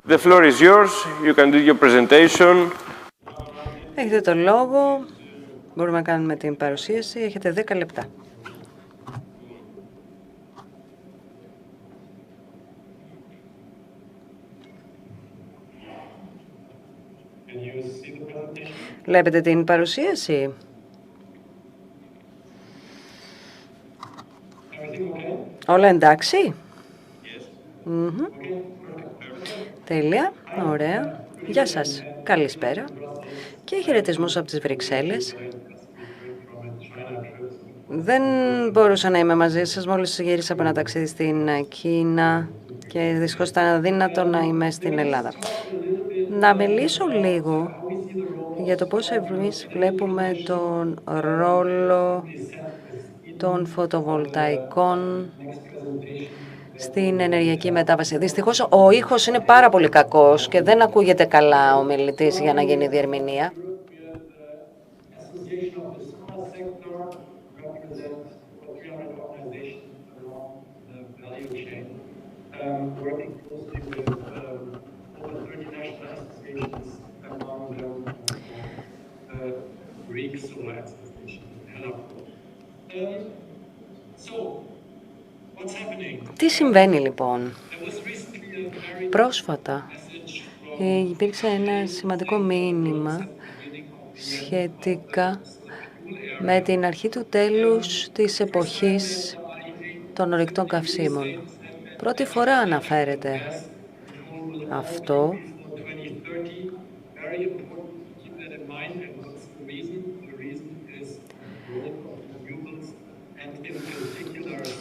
The floor is yours. You can do your presentation. Έχετε το λόγο. Μπορούμε να κάνουμε την παρουσίαση. Έχετε 10 λεπτά. Βλέπετε την παρουσίαση? Όλα εντάξει? Τέλεια, ωραία. Γεια σας, καλησπέρα και χαιρετισμούς από τις Βρυξέλλες. Δεν μπορούσα να είμαι μαζί σας, μόλις γύρισα από ένα ταξίδι στην Κίνα και δυστυχώς ήταν αδύνατο να είμαι στην Ελλάδα. Να μιλήσω λίγο για το πώς εμείς βλέπουμε τον ρόλο των φωτοβολταϊκών στην ενεργειακή μετάβαση. Δυστυχώς ο ήχος είναι πάρα πολύ κακός και δεν ακούγεται καλά ο μιλητής για να γίνει διερμηνία. Τι συμβαίνει λοιπόν? Πρόσφατα υπήρξε ένα σημαντικό μήνυμα σχετικά με την αρχή του τέλους της εποχής των ορυκτών καυσίμων. Πρώτη φορά αναφέρεται αυτό.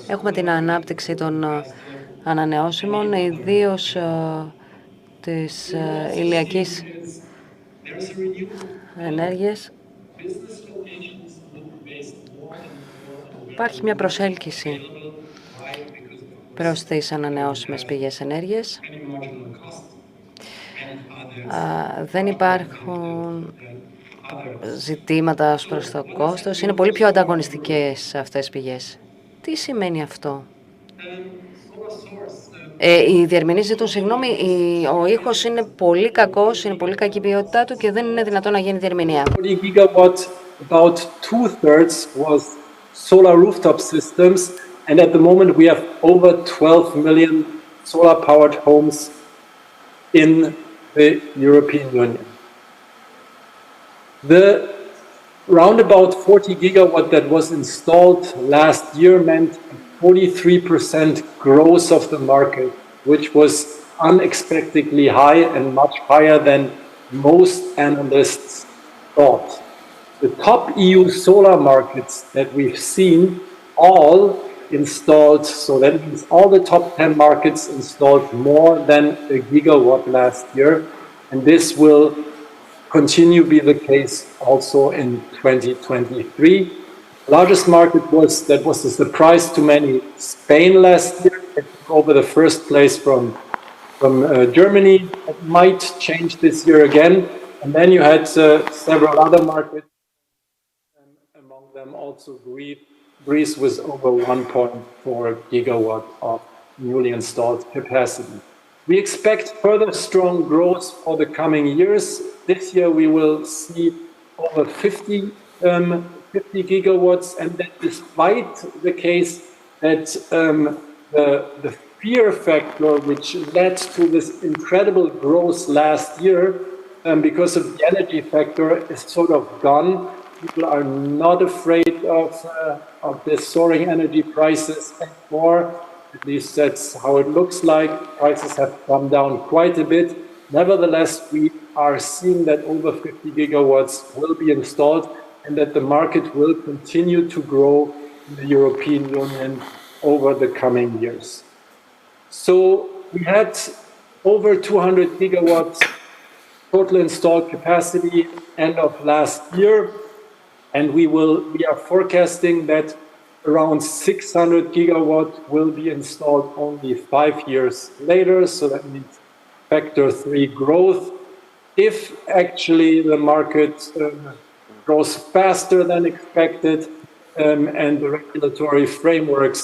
Έχουμε την ανάπτυξη των ανανεώσιμων, ιδίως της ηλιακής ενέργειας. Υπάρχει μια προσέλκυση προς τις ανανεώσιμες πηγές ενέργειας. Δεν υπάρχουν ζητήματα ως προς το κόστος. Είναι πολύ πιο ανταγωνιστικές αυτές τις πηγές. Τι σημαίνει αυτό? Οι διερμηνείς ζητούν συγγνώμη, ο ήχος είναι πολύ κακός, είναι πολύ κακή ποιότητά του και δεν είναι δυνατόν να γίνει διερμηνία. 40 gigawatt, about 2/3 was solar rooftop systems, and at the moment we have over 12 million solar-powered homes in the European Union. The round about 40 gigawatt that was installed last year meant 43% growth of the market, which was unexpectedly high and much higher than most analysts thought. The top EU solar markets that we've seen all installed, so that means all the top 10 markets installed more than a gigawatt last year, and this will continue to be the case also in 2023. The largest market that was a surprise to many, Spain last year. It took over the first place from Germany. It might change this year again. And then you had several other markets, among them also Greece with over 1.4 gigawatt of newly installed capacity. We expect further strong growth for the coming years. This year we will see over 50 gigawatts, and that despite the case that the fear factor which led to this incredible growth last year because of the energy factor is sort of gone. People are not afraid of the soaring energy prices anymore. At least that's how it looks like. Prices have come down quite a bit. Nevertheless, we are seeing that over 50 gigawatts will be installed and that the market will continue to grow in the European Union over the coming years. So we had over 200 gigawatts total installed capacity end of last year, and we are forecasting that around 600 gigawatt will be installed only 5 years later, so that means factor 3 growth. If actually the market grows faster than expected and the regulatory frameworks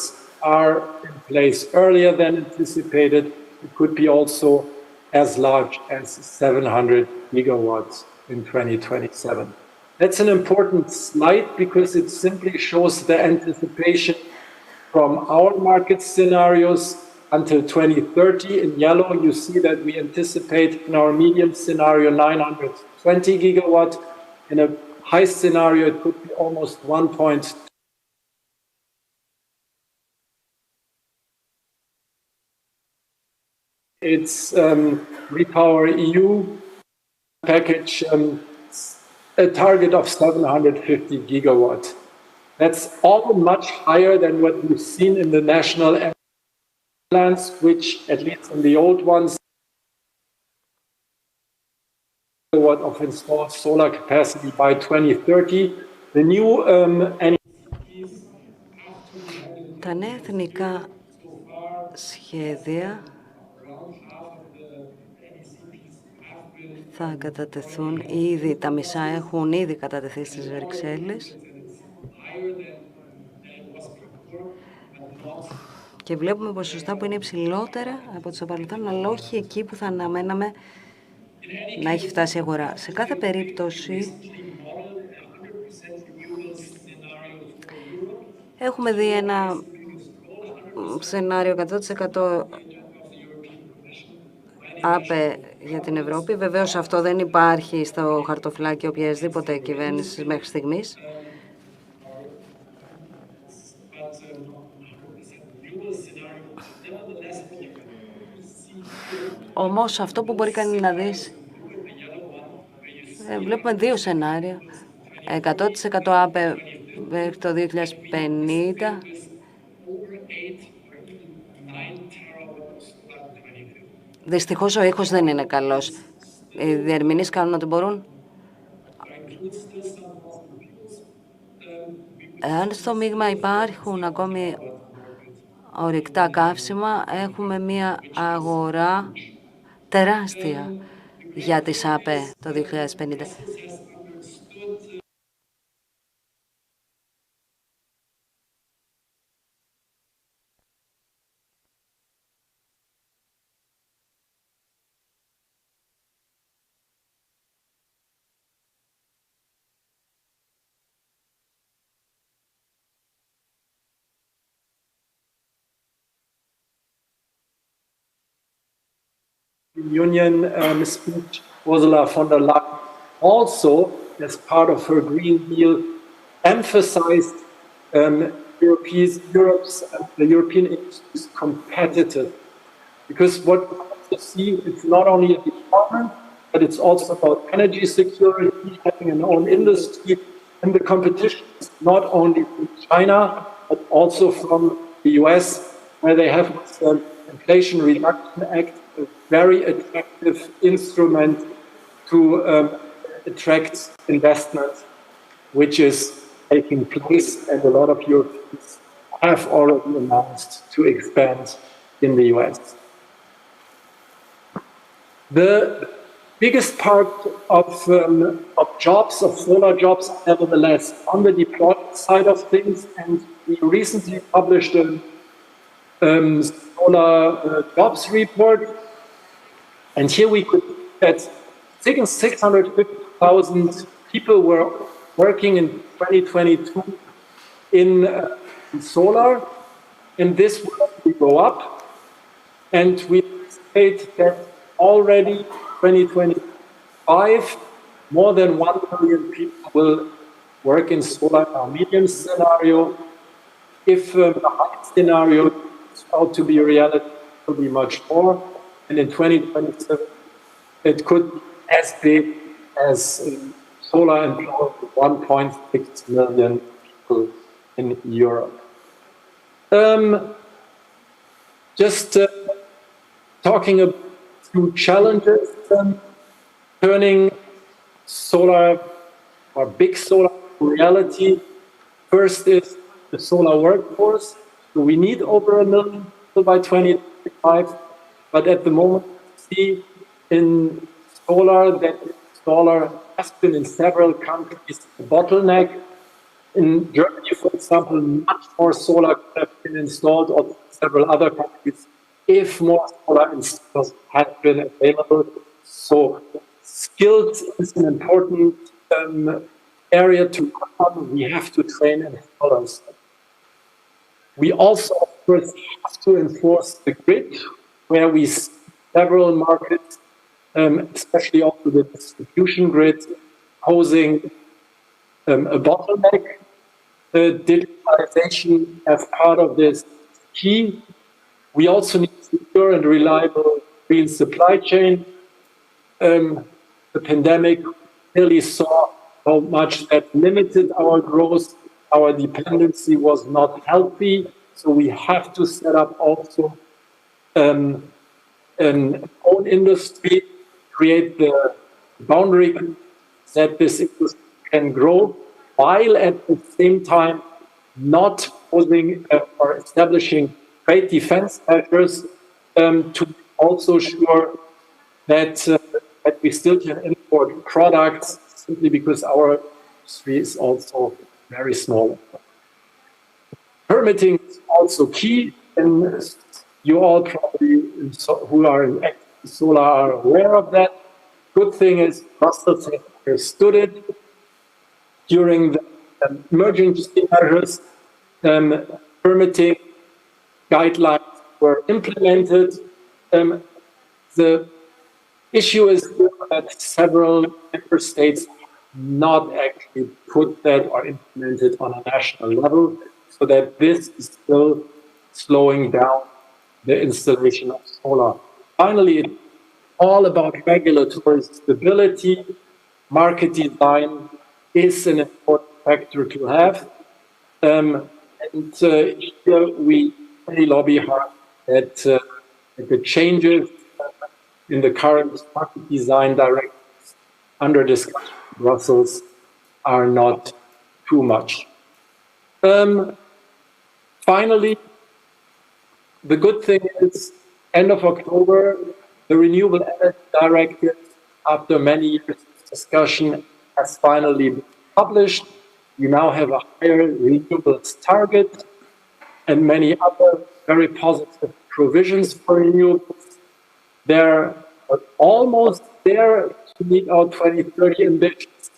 are in place earlier than anticipated, it could be also as large as 700 gigawatts in 2027. That's an important slide because it simply shows the anticipation from our market scenarios until 2030. In yellow, you see that we anticipate in our medium scenario 920 gigawatt. In a high scenario, it could be almost 1.2. It's Repower EU package, a target of 750 gigawatt. That's all much higher than what we've seen in the national energy plans, which, at least in the old ones, of installed solar capacity by 2030. The new Τα νέα εθνικά σχέδια θα κατατεθούν ήδη, τα μισά έχουν ήδη κατατεθεί στις Βρυξέλλες και βλέπουμε ποσοστά που είναι υψηλότερα από το παρελθόν, αλλά όχι εκεί που θα αναμέναμε να έχει φτάσει η αγορά. Σε κάθε περίπτωση έχουμε δει ένα σενάριο 100% ΑΠΕ για την Ευρώπη. Βεβαίως αυτό δεν υπάρχει στο χαρτοφυλάκιο οποιασδήποτε κυβέρνηση μέχρι στιγμής. Όμως αυτό που μπορεί κανείς να δει, βλέπουμε δύο σενάρια. 100% ΑΠΕ μέχρι το 2050. Δυστυχώς ο ήχος δεν είναι καλός. Οι διερμηνείς κάνουν ό,τι μπορούν. Αν στο μείγμα υπάρχουν ακόμη ορυκτά καύσιμα, έχουμε μία αγορά τεράστια για τις ΑΠΕ το 2050. Union speech, Ursula von der Leyen also, as part of her Green Deal, emphasized the European industry's competitive. Because what we see, it's not only a development, but it's also about energy security, having an own industry, and the competition is not only from China, but also from the US, where they have the Inflation Reduction Act, a very attractive instrument to attract investment, which is taking place, and a lot of Europeans have already announced to expand in the US. The biggest part of jobs, of solar jobs, nevertheless, on the deployment side of things, and we recently published a solar jobs report, and here we could see that 650,000 people were working in 2022 in solar, and this will go up, and we anticipate that already 2025, more than 1 million people will work in solar in our medium scenario. If the high scenario is out to be a reality, it will be much more. And in 2027, it could be as big as solar employed 1.6 million people in Europe. Just talking about two challenges, turning solar or big solar to reality. First is the solar workforce. So we need over 1 million people by 2025, but at the moment, we see in solar that solar has been in several countries a bottleneck. In Germany, for example, much more solar could have been installed, or several other countries if more solar installers had been available. So skills is an important area to come. We have to train installers. We also, of course, have to enforce the grid, where we see several markets, especially also the distribution grid, posing a bottleneck. Digitalization as part of this key. We also need secure and reliable green supply chain. The pandemic really saw how much that limited our growth. Our dependency was not healthy, so we have to set up also an own industry, create the boundary that this industry can grow, while at the same time not posing or establishing trade defense measures to also sure that, that we still can import products simply because our industry is also very small. Permitting is also key, and you all probably who are in solar are aware of that. Good thing is Brussels has understood it. During the emergency measures, permitting guidelines were implemented. The issue is that several member states not actually put that or implemented on a national level, so that this is still slowing down the installation of solar. Finally, it's all about regulatory stability. Market design is an important factor to have. And here we really lobby hard that the changes in the current market design directives under discussion in Brussels are not too much. Finally, the good thing is, end of October, the Renewable Energy Directive, after many years of discussion, has finally been published. We now have a higher renewables target and many other very positive provisions for renewables. They're almost there to meet our 2030 ambitions,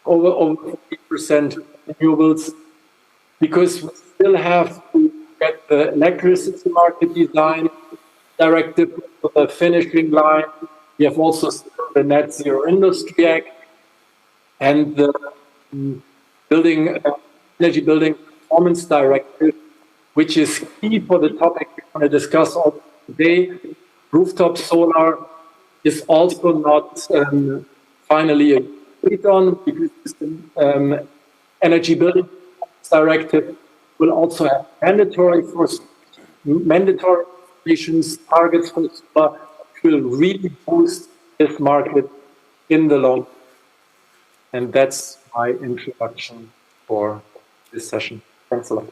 over 40% renewables, because we still have to get the electricity market design directive to the finishing line. We have also the Net Zero Industry Act and the Energy Building Performance Directive, which is key for the topic we're going to discuss all today. Rooftop solar is also not finally agreed on, because the Energy Building Directive will also have mandatory emissions targets for solar, which will really boost this market in the long term. And that's my introduction for this session. Thanks a lot.